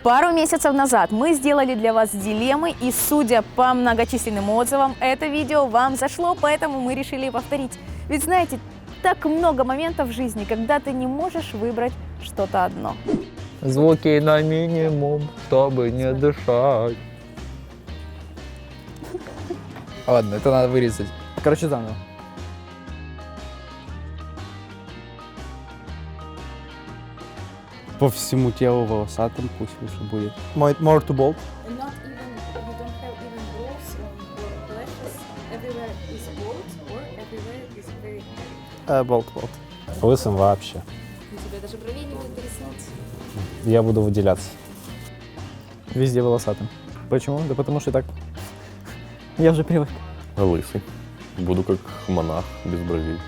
Пару месяцев назад мы сделали для вас дилеммы, и судя по многочисленным отзывам, это видео вам зашло, поэтому мы решили повторить. Ведь знаете, так много моментов в жизни, когда ты не можешь выбрать что-то одно. Звуки на минимум, чтобы не дышать. Ладно, это надо вырезать. Короче, заново. По всему телу волосатым пусть лучше будет. More to bold. Not even, you don't have even balls or lashes. Everywhere is bald or everywhere is very... Bold. Лысым вообще. У тебя даже бровей не будет, ресниц. Я буду выделяться. Везде волосатым. Почему? Да потому что так. Я уже привык. Лысый. Буду как монах, без бровей.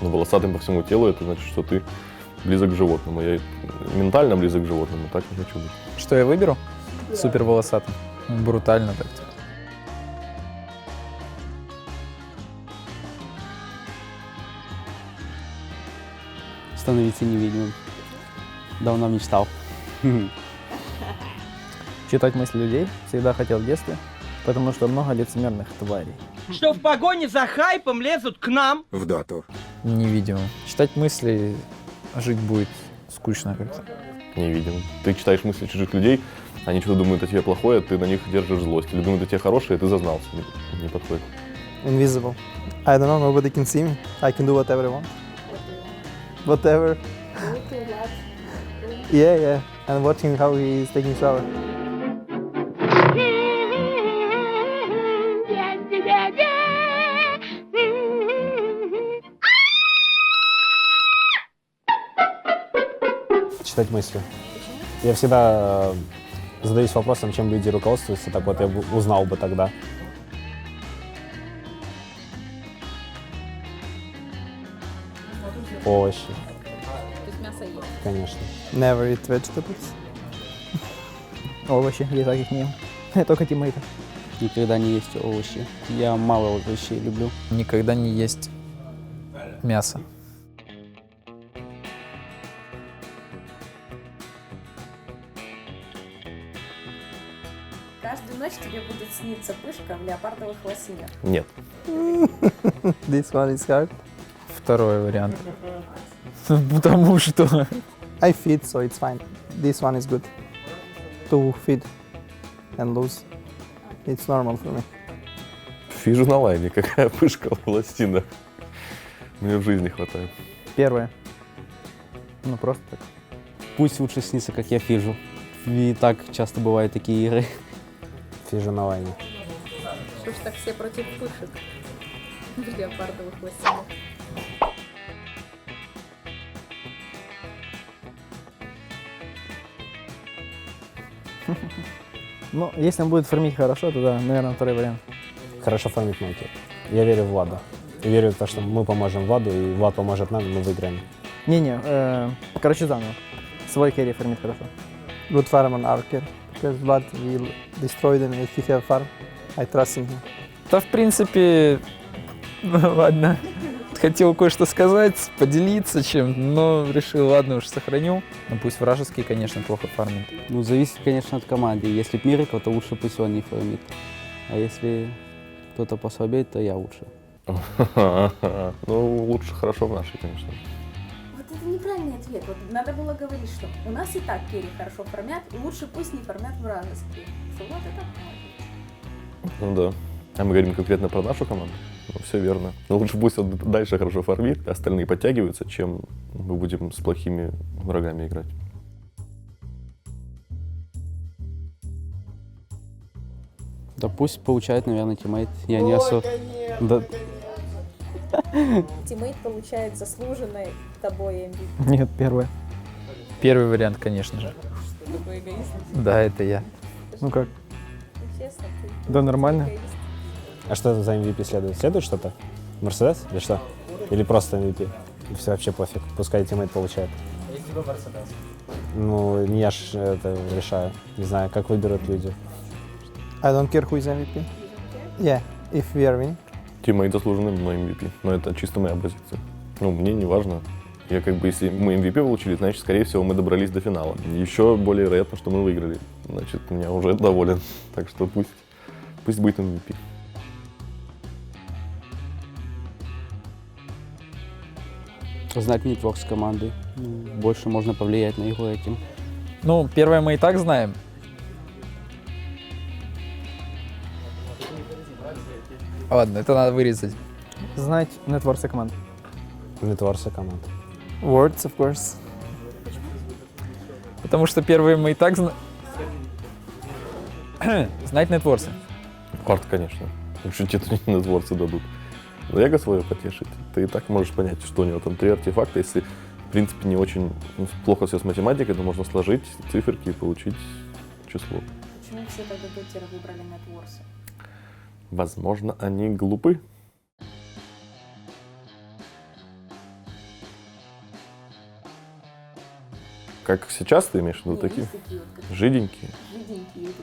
Но волосатым по всему телу, это значит, что ты близок к животному. Я ментально близок к животному, так не хочу быть. Что я выберу? Супер волосатым. Брутально так. Становиться невидимым. Давно мечтал. Читать мысли людей всегда хотел в детстве, потому что много лицемерных тварей. Что в погоне за хайпом лезут к нам. В доту. Невидимым. Читать мысли, жить будет скучно как-то. Невидимым. Ты читаешь мысли чужих людей, они что-то думают о тебе плохое, ты на них держишь злость. Или думают о тебе хорошее, ты зазнался. Не подходит. Invisible. I don't know, nobody can see me. I can do whatever I want. Whatever. Yeah. And watching how he is taking shower. Читать мысли. Я всегда задаюсь вопросом, чем люди руководствуются, так вот я узнал бы тогда. Овощи. То есть мясо есть. Конечно. Never eat vegetables. Овощи, я так их не ем. Я только тиммейта. Никогда не есть овощи. Я мало овощей люблю. Никогда не есть мясо. Каждую ночь тебе будет сниться пышка в леопардовых лосинях. Нет. This one is hard. Второй вариант. Потому что... I feed, so it's fine. This one is good. To feed and lose. It's normal for me. Фижу на лайне, какая пышка в пластинах. Мне в жизни хватает. Первое. Ну просто так. Пусть лучше снится, как я фижу. И так часто бывают такие игры. Фижу на лайне. Что ж так все против пышек в леопардовых лосинях? Ну, если он будет фармить хорошо, то да, наверное, второй вариант. Хорошо фармить манки. Я верю в Влада. Я верю в то, что мы поможем Владу, и Влад поможет нам, и мы выиграем. Не-не, короче, заново. Свой керри фармит хорошо. Good farm on Archer. Because Vlad will destroy them if he have farm. I trust in him. Да, в принципе, ладно. Хотел кое-что сказать, поделиться чем, но решил, ладно уж, сохраню. Ну пусть вражеский, конечно, плохо фармит. Ну, зависит, конечно, от команды. Если б Мирикл, то лучше пусть он не фармит. А если кто-то послабеет, то я лучше. Ну, лучше хорошо в нашей, конечно. Вот это неправильный ответ. Вот надо было говорить, что у нас и так керри хорошо фармят, и лучше пусть не фармят вражеские. Что вот это молодец. Ну да. А мы говорим конкретно про нашу команду? Ну, все верно. Но лучше пусть он дальше хорошо фармит, а остальные подтягиваются, чем мы будем с плохими врагами играть. Да пусть получает, наверное, тиммейт. Я не особо... Да, Тиммейт получает заслуженный тобой MVP. Нет, первое. Первый вариант, конечно же. Такой эгоист. Да, это я. Ну как? Честно, ты Да нормально. эгоист. А что за MVP следует? Следует что-то? Мерседес или что? Или просто MVP? Все вообще пофиг, пускай тиммейт получает. Ну, не я ж это решаю. Не знаю, как выберут люди. I don't care who is MVP. Yeah, if we are winning. Тиммейт заслуженный, но MVP. Но это чисто моя позиция. Ну, мне не важно, Я как бы, если мы MVP получили, значит, скорее всего, мы добрались до финала. Еще более вероятно, что мы выиграли. Значит, я уже доволен. Так что пусть будет MVP. Знать нетворк с командой. Больше можно повлиять на игру этим. Ну, первое мы и так знаем. Ладно, это надо вырезать. Знать нетворсы команд. Нетворсы команд. Words, of course. Потому что первые мы и так знаем. Знать нетворсы. Фарт, конечно. Лучше тебе нетворцы дадут. Но эго свое потешить. Ты и так можешь понять, что у него там 3 артефакта. Если, в принципе, не очень плохо все с математикой, то можно сложить циферки и получить число. Почему все тогда дотеры выбрали нетворсы? Возможно, они глупы. Как сейчас ты имеешь в виду такие? Есть такие вот, как Жиденькие. жиденькие, вот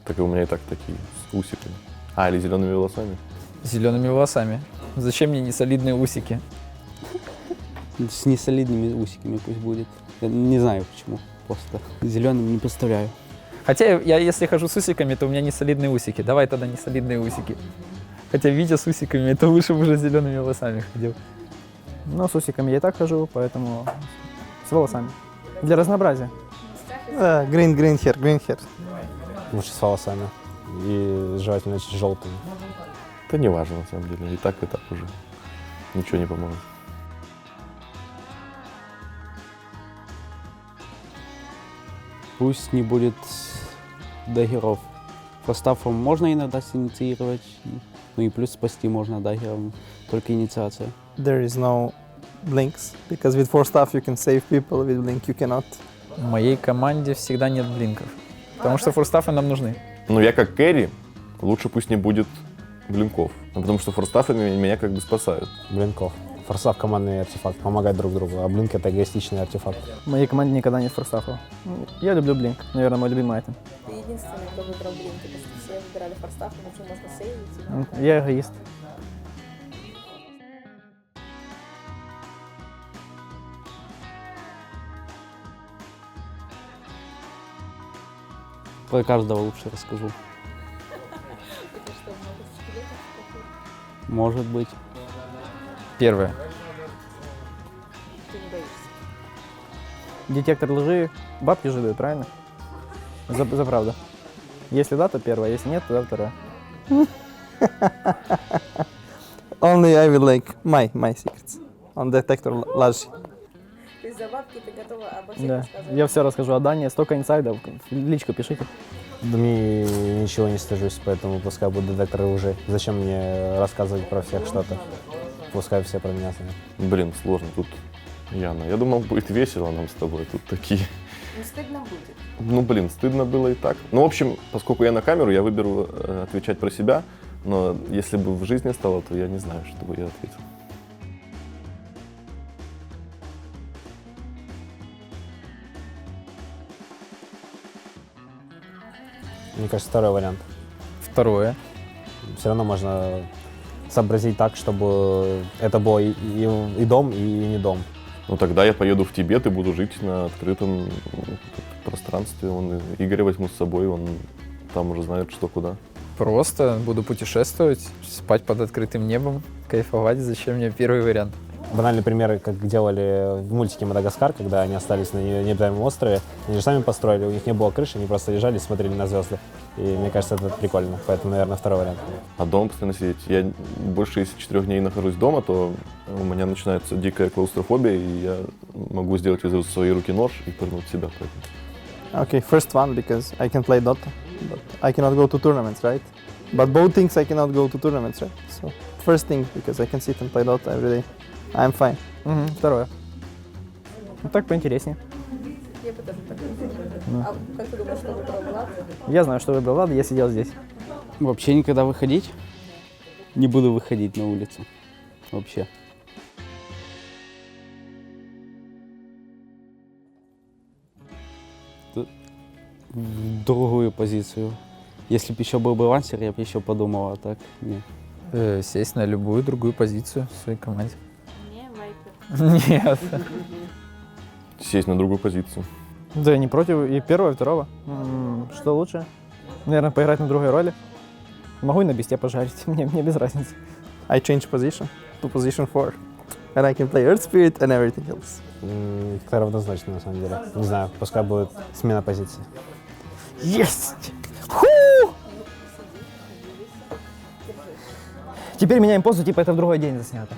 Так и у меня и так такие, с усиками. А, или зелеными волосами. Зелеными волосами. Зачем мне несолидные усики? С несолидными усиками пусть будет. Я не знаю почему. Просто зеленым не представляю. Хотя я, если хожу с усиками, то у меня несолидные усики. Давай тогда несолидные усики. Хотя Витя с усиками, это лучше бы уже зелеными волосами ходил. Но с усиками я и так хожу, поэтому с волосами. Для разнообразия. Green hair. Лучше с волосами. И желательно желтыми. Это не важно, на самом деле. И так уже. Ничего не поможет. Пусть не будет даггеров. Форстафом можно иногда синициировать, ну и плюс спасти можно даггером, только инициация. There is no blinks, because with 4 staff you can save people, with blink you cannot. В моей команде всегда нет блинков. Потому что форстафы нам нужны. Но я как кэрри, лучше пусть не будет блинков. Потому что форстафы меня как бы спасают. Блинков. Форстав — командный артефакт, помогать друг другу, а блинк — это эгоистичный артефакт. В моей команде никогда нет форстафов. Я люблю блинк, наверное, мой любимый айтем. Ты единственный, кто выбрал блинки, потому что все выбирали форстафы, но что можно сейвить. Я эгоист. Про каждого лучше расскажу. Это что, много скелетов? Может быть. Первое. Ты не боишься? Детектор лжи бабки же дают, правильно? За правду. Если да, то первое, если нет, то второе. Only I will like my secrets on detector лжи. То есть за бабки ты готова обо всех Да, рассказывать? я все расскажу о Дании, столько инсайдов, в личку пишите. Да мне ничего не стыжусь, поэтому пускай будут детекторы лжи. Зачем мне рассказывать про всех что-то? Пускай все про меня знают. Блин, сложно тут. Яна, я думал, будет весело нам с тобой тут такие. Ну, стыдно будет. Ну, блин, стыдно было и так. Ну, в общем, поскольку я на камеру, я выберу отвечать про себя. Но если бы в жизни стало, то я не знаю, что бы я ответил. Мне кажется, второй вариант. Второе. Все равно можно сообразить так, чтобы это было и дом, и не дом. Ну, тогда я поеду в Тибет и буду жить на открытом пространстве. Игоря возьму с собой, он там уже знает, что куда. Просто буду путешествовать, спать под открытым небом, кайфовать. Зачем мне первый вариант? Банальный пример, как делали в мультике «Мадагаскар», когда они остались на необитаемом острове. Они же сами построили, у них не было крыши, они просто лежали и смотрели на звезды. И мне кажется, это прикольно, поэтому, наверное, второй вариант. А дома постоянно сидеть. Я больше, если 4 дней нахожусь дома, то у меня начинается дикая клаустрофобия, и я могу сделать из своей руки нож и пырнуть себя. Okay, first one, because I can play Dota, but I cannot go to tournaments, right? But both things I cannot go to tournaments, right? So first thing, because I can sit and play Dota every day, I'm fine. Второе. Ну так поинтереснее. Я бы тоже так думала. А как ты думаешь, что выбрал Влад? Я знаю, что выбрал Влад, я сидел здесь. Вообще никогда выходить. Не буду выходить на улицу. Вообще. В другую позицию. Если бы еще был бы лансер, я бы еще подумал, а так нет. Сесть на любую другую позицию в своей команде. Не, Вайпер. Нет. Сесть на другую позицию. Да, я не против и первого, и второго. Что лучше? Наверное, поиграть на другой роли. Могу и на бесте пожарить, мне без разницы. I change position to position 4. And I can play Earth Spirit and everything else. Как-то равнозначно, на самом деле. Не знаю, пускай будет смена позиции. Есть! Теперь меняем позу, типа это в другой день заснято.